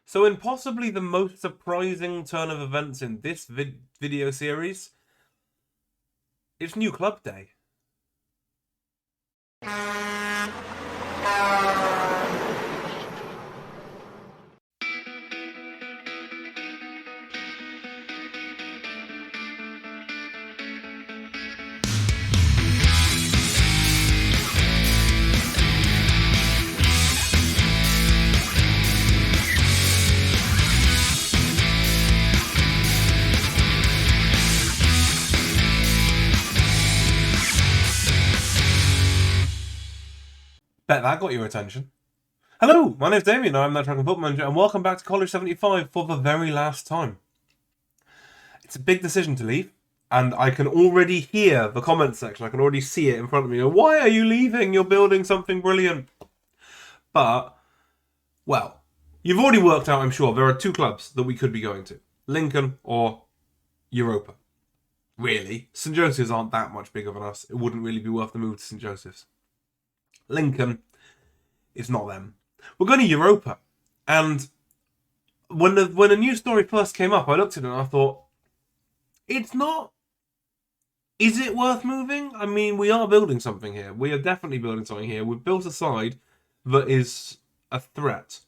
So in possibly the most surprising turn of events in this video series, it's new club day. Bet that got your attention. Hello, my name's Damien, I'm the Dragon Football Manager, and welcome back to College 75 for the very last time. It's a big decision to leave, and I can already hear the comments section, I can already see it in front of me. Why are you leaving? You're building something brilliant. But, well, you've already worked out, I'm sure, there are two clubs that we could be going to. Lincoln or Europa. Really, St. Joseph's aren't that much bigger than us. It wouldn't really be worth the move to St. Joseph's. Lincoln, it's not them. We're going to Europa. And when a news story first came up, I looked at it and I thought, it's not. Is it worth moving? I mean, we are building something here. We are definitely building something here. We've built a side that is a threat.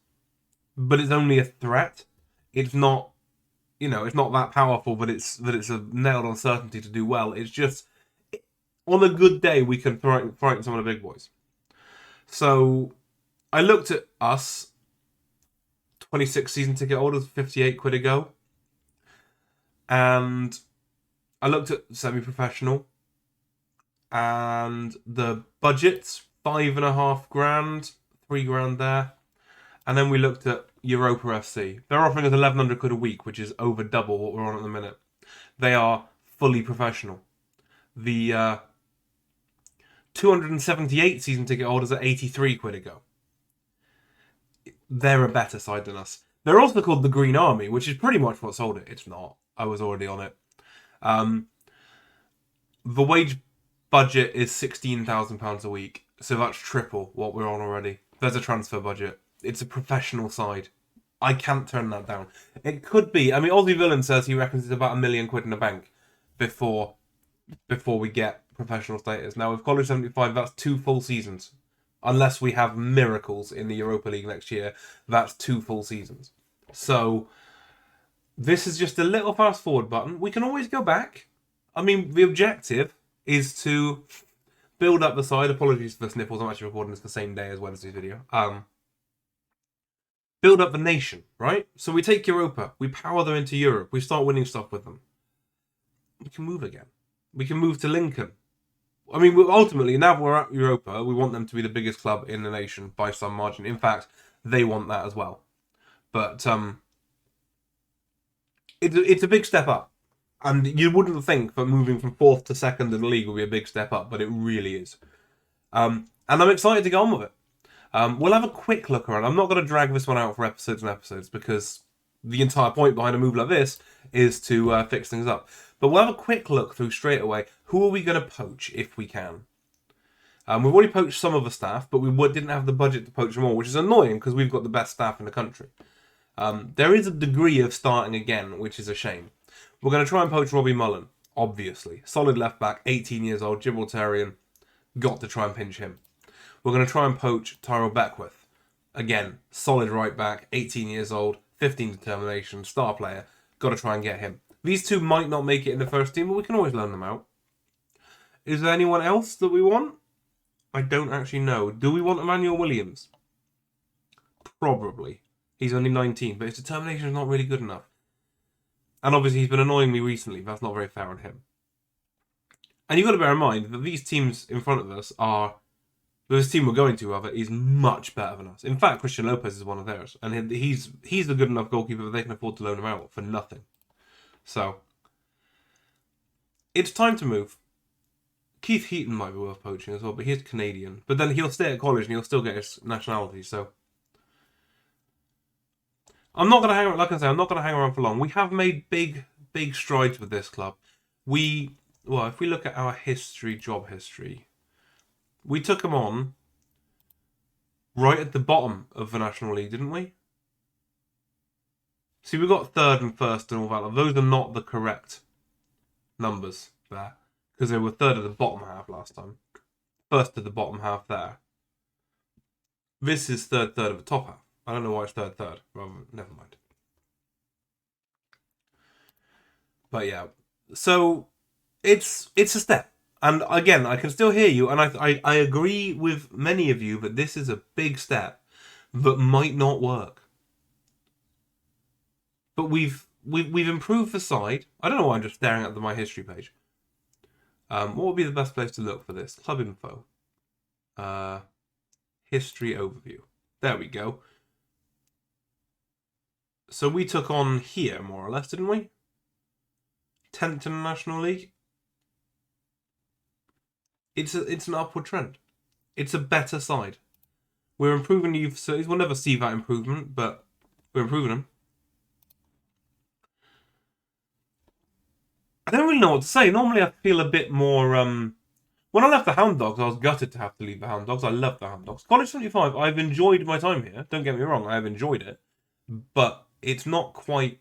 But it's only a threat. It's not, it's not that powerful that it's a nailed on certainty to do well. It's just, on a good day, we can frighten some of the big boys. So, I looked at us, 26 season ticket holders, 58 quid a go. And I looked at semi-professional. And the budget's $5.5 grand, $3 grand there. And then we looked at Europa FC. They're offering us 1,100 quid a week, which is over double what we're on at the minute. They are fully professional. The 278 season ticket holders are 83 quid a go. They're a better side than us. They're also called the Green Army, which is pretty much what sold it. It's not. I was already on it. The wage budget is £16,000 a week, so that's triple what we're on already. There's a transfer budget. It's a professional side. I can't turn that down. It could be. I mean, Aussie Villain says he reckons it's about £1 million in the bank before we get professional status. Now, with College 75, that's 2 full seasons. Unless we have miracles in the Europa League next year, that's 2 full seasons. So, this is just a little fast forward button. We can always go back. I mean, the objective is to build up the side. Apologies for the sniffles. I'm actually recording this the same day as Wednesday's video. Build up the nation, right? So we take Europa. We power them into Europe. We start winning stuff with them. We can move again. We can move to Lincoln. I mean, ultimately, now we're at Europa, we want them to be the biggest club in the nation by some margin. In fact, they want that as well. But it's a big step up. And you wouldn't think that moving from 4th to 2nd in the league would be a big step up, but it really is. And I'm excited to get on with it. We'll have a quick look around. I'm not going to drag this one out for episodes and episodes because the entire point behind a move like this is to fix things up. But we'll have a quick look through straight away. Who are we going to poach if we can? We've already poached some of the staff, but we didn't have the budget to poach them all, which is annoying because we've got the best staff in the country. There is a degree of starting again, which is a shame. We're going to try and poach Robbie Mullen, obviously. Solid left back, 18 years old, Gibraltarian. Got to try and pinch him. We're going to try and poach Tyrell Beckwith. Again, solid right back, 18 years old, 15 determination, star player. Got to try and get him. These two might not make it in the first team, but we can always loan them out. Is there anyone else that we want? I don't actually know. Do we want Emmanuel Williams? Probably. He's only 19, but his determination is not really good enough. And obviously he's been annoying me recently. That's not very fair on him. And you've got to bear in mind that these teams in front of us are... This team we're going to, rather, is much better than us. In fact, Christian Lopez is one of theirs. And he's a good enough goalkeeper that they can afford to loan him out for nothing. So, it's time to move. Keith Heaton might be worth poaching as well, but he's Canadian. But then he'll stay at college and he'll still get his nationality, so... I'm not going to hang around, like I say, I'm not going to hang around for long. We have made big strides with this club. Well, if we look at our job history, we took them on right at the bottom of the National League, didn't we? See, we've got third and first and all that. Those are not the correct numbers there. Because they were third of the bottom half last time. First of the bottom half there. This is third of the top half. I don't know why it's third. Never mind. But yeah. So, it's a step. And again, I can still hear you. And I agree with many of you that this is a big step that might not work. But we've improved the side. I don't know why I'm just staring at my history page. What would be the best place to look for this? Club info. History overview. There we go. So we took on here, more or less, didn't we? 10th in the National League. It's an upward trend. It's a better side. We're improving youth facilities. We'll never see that improvement, but we're improving them. I don't really know what to say. Normally I feel a bit more... When I left the Hound Dogs, I was gutted to have to leave the Hound Dogs. I love the Hound Dogs. College 75, I've enjoyed my time here. Don't get me wrong, I have enjoyed it. But it's not quite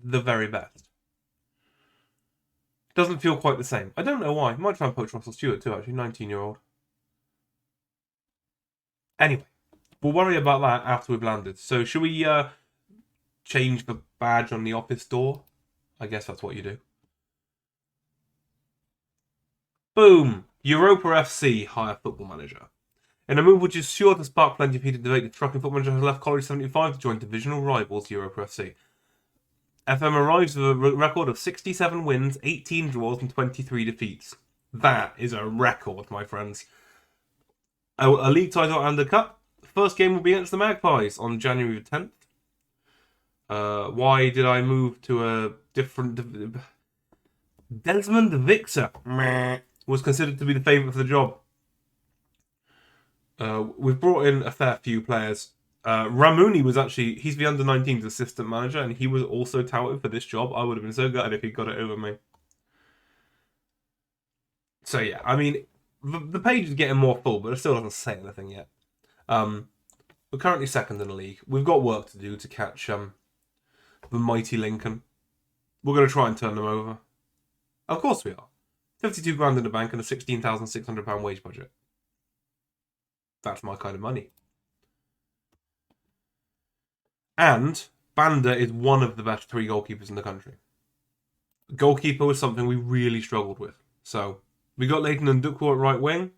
the very best. It doesn't feel quite the same. I don't know why. I might try and poach Russell Stewart too, actually. 19-year-old. Anyway, we'll worry about that after we've landed. So should we change the badge on the office door? I guess that's what you do. Boom! Europa FC hire football manager. In a move which is sure to spark plenty of heated debate, the trucking football manager has left College 75 to join divisional rivals Europa FC. FM arrives with a record of 67 wins, 18 draws and 23 defeats. That is a record, my friends. A league title and a cup. First game will be against the Magpies on January 10th. Why did I move to a different... Desmond Victor was considered to be the favourite for the job. We've brought in a fair few players. Ramuni was actually... He's the under-19s assistant manager, and he was also touted for this job. I would have been so gutted if he got it over me. So yeah, I mean, the page is getting more full, but it still doesn't say anything yet. We're currently second in the league. We've got work to do to catch the mighty Lincoln. We're going to try and turn them over. Of course we are. 52 grand in the bank and a £16,600 wage budget. That's my kind of money. And Banda is one of the best 3 goalkeepers in the country. Goalkeeper was something we really struggled with. So, we got Leighton and Duckworth at right wing.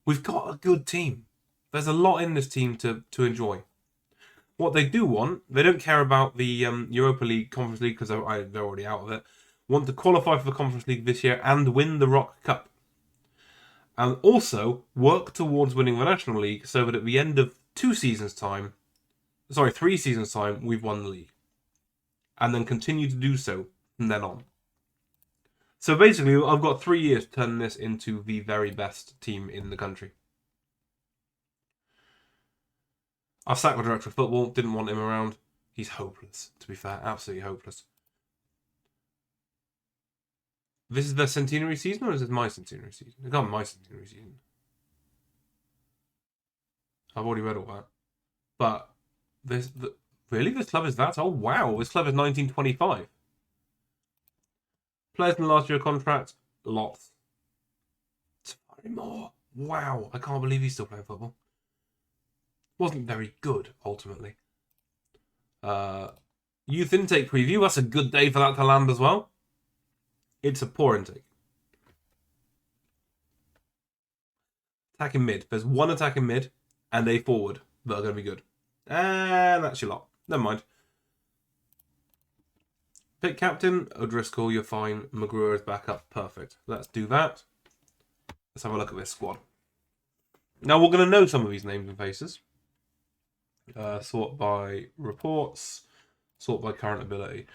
We've got a good team. There's a lot in this team to enjoy. What they do want, they don't care about the Europa League, Conference League, because they're already out of it. Want to qualify for the Conference League this year and win the Rock Cup. And also work towards winning the National League so that at the end of 3 seasons' time, we've won the league. And then continue to do so from then on. So basically, I've got 3 years to turn this into the very best team in the country. I've sacked the director of football, didn't want him around. He's hopeless, to be fair, absolutely hopeless. This is their centenary season, or is it my centenary season? It's not my centenary season. I've already read all that. But, really? This club is that? Oh, wow. This club is 1925. Players in the last year contract? Lots. Sorry, more. Wow. I can't believe he's still playing football. Wasn't very good, ultimately. Youth intake preview. That's a good day for that to land as well. It's a poor intake. Attacking mid. There's 1 attacking mid and a forward that are going to be good. And that's your lot. Never mind. Pick captain. O'Driscoll, you're fine. McGruer is back up. Perfect. Let's do that. Let's have a look at this squad. Now, we're going to know some of these names and faces. Sort by reports. Sort by current ability.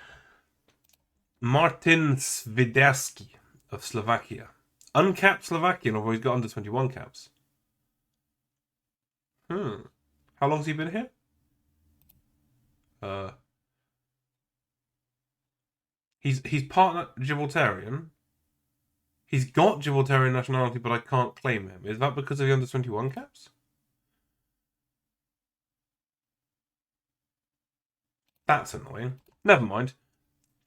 Martin Sviderski of Slovakia. Uncapped Slovakian, although he's got under 21 caps. How long's he been here? He's part Gibraltarian. He's got Gibraltarian nationality, but I can't claim him. Is that because of the under 21 caps? That's annoying. Never mind.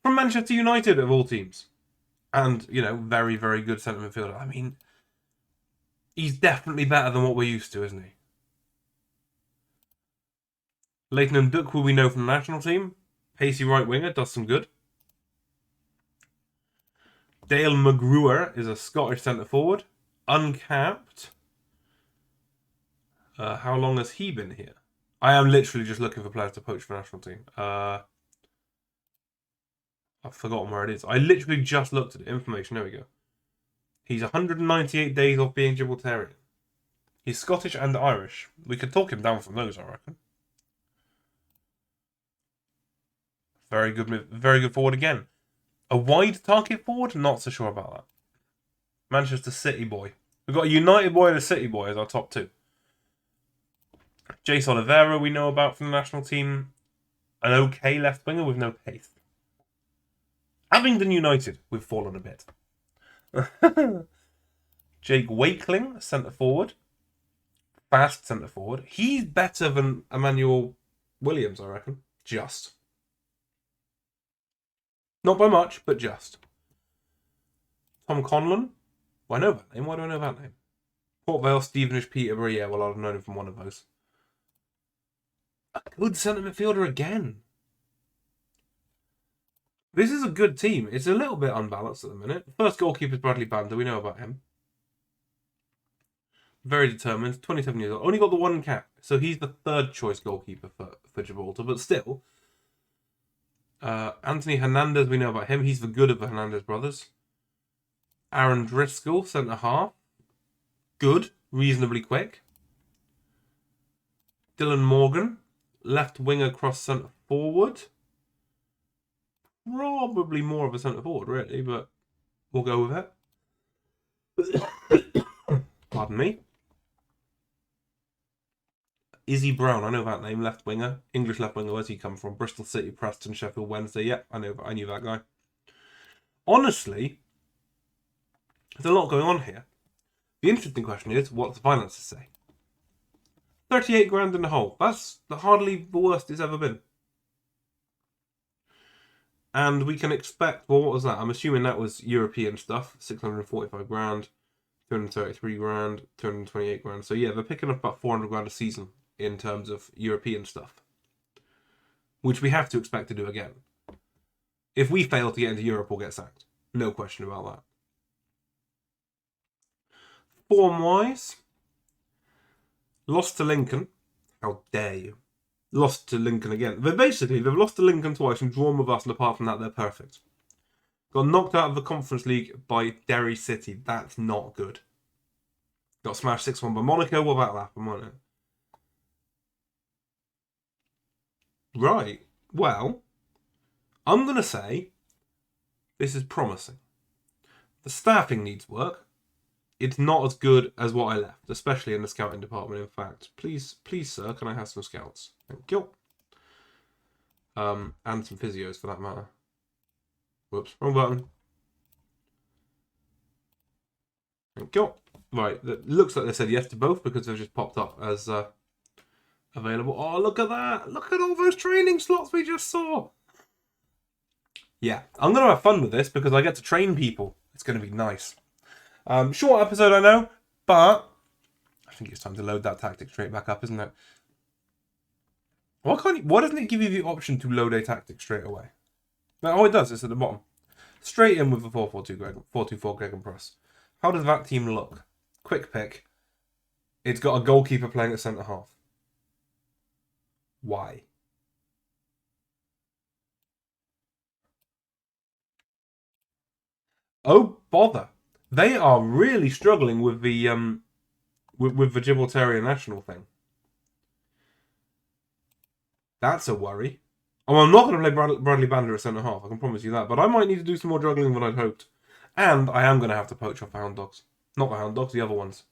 From Manchester United, of all teams. And, you know, very, very good centre midfielder. I mean, he's definitely better than what we're used to, isn't he? Leighton Ndukwu we know from the national team. Pacey right winger, does some good. Dale McGruer is a Scottish centre forward. Uncapped. How long has he been here? I am literally just looking for players to poach for the national team. I've forgotten where it is. I literally just looked at it. Information, there we go. He's 198 days off being Gibraltarian. He's Scottish and Irish. We could talk him down from those, I reckon. Very good forward again. A wide target forward? Not so sure about that. Manchester City boy. We've got a United boy and a City boy as our top two. Jace Oliveira we know about from the national team. An okay left winger with no pace. Abingdon United, we've fallen a bit. Jake Wakeling, centre forward. Fast centre forward. He's better than Emmanuel Williams, I reckon. Just. Not by much, but just. Tom Conlon. Well, I know that name. Why do I know that name? Port Vale, Stevenage, Peterborough. Yeah, well, I'd have known him from one of those. A good centre midfielder again. This is a good team. It's a little bit unbalanced at the minute. First goalkeeper is Bradley Bander. We know about him. Very determined. 27 years old. Only got the one cap. So he's the third choice goalkeeper for Gibraltar. But still. Anthony Hernandez, we know about him. He's the good of the Hernandez brothers. Aaron Driscoll, centre half. Good. Reasonably quick. Dylan Morgan, left winger cross centre forward. Probably more of a centre forward, really, but we'll go with it. Pardon me. Izzy Brown, I know that name, left winger. English left winger, where's he come from? Bristol City, Preston, Sheffield Wednesday. Yep, I knew that guy. Honestly, there's a lot going on here. The interesting question is, what the finances say? 38 grand in the hole. That's hardly the worst it's ever been. And we can expect, well, what was that? I'm assuming that was European stuff. 645 grand, 233 grand, 228 grand. So yeah, they're picking up about 400 grand a season in terms of European stuff. Which we have to expect to do again. If we fail to get into Europe, we'll get sacked. No question about that. Form-wise, lost to Lincoln. How dare you? Lost to Lincoln again. They've lost to Lincoln twice and drawn with us, and apart from that, they're perfect. Got knocked out of the Conference League by Derry City. That's not good. Got smashed 6-1 by Monaco. Well, that'll happen, won't it? Right. Well, I'm going to say this is promising. The staffing needs work. It's not as good as what I left, especially in the scouting department. In fact, please, sir, can I have some scouts? Thank you. And some physios for that matter. Whoops, wrong button. Thank you. Right, it looks like they said yes to both because they've just popped up as available. Oh, look at that! Look at all those training slots we just saw. Yeah, I'm going to have fun with this because I get to train people. It's going to be nice. Short episode, I know, but I think it's time to load that tactic straight back up, isn't it? Why doesn't it give you the option to load a tactic straight away? No, oh, it does. It's at the bottom. Straight in with the 4-2-4 Greg and Press. How does that team look? Quick pick. It's got a goalkeeper playing at centre half. Why? Oh, bother. They are really struggling with the with the Gibraltarian national thing. That's a worry. Oh, I'm not going to play Bradley Bander at centre half. I can promise you that. But I might need to do some more juggling than I'd hoped. And I am going to have to poach off the Hound Dogs. Not the Hound Dogs, the other ones.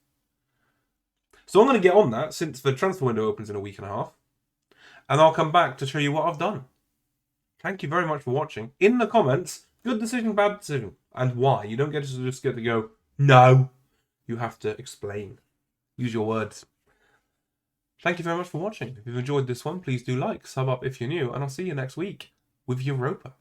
So I'm going to get on that since the transfer window opens in a week and a half. And I'll come back to show you what I've done. Thank you very much for watching. In the comments, good decision, bad decision. And why. You don't get to just get to go, no. You have to explain. Use your words. Thank you very much for watching. If you've enjoyed this one, please do like, sub up if you're new, and I'll see you next week with Europa.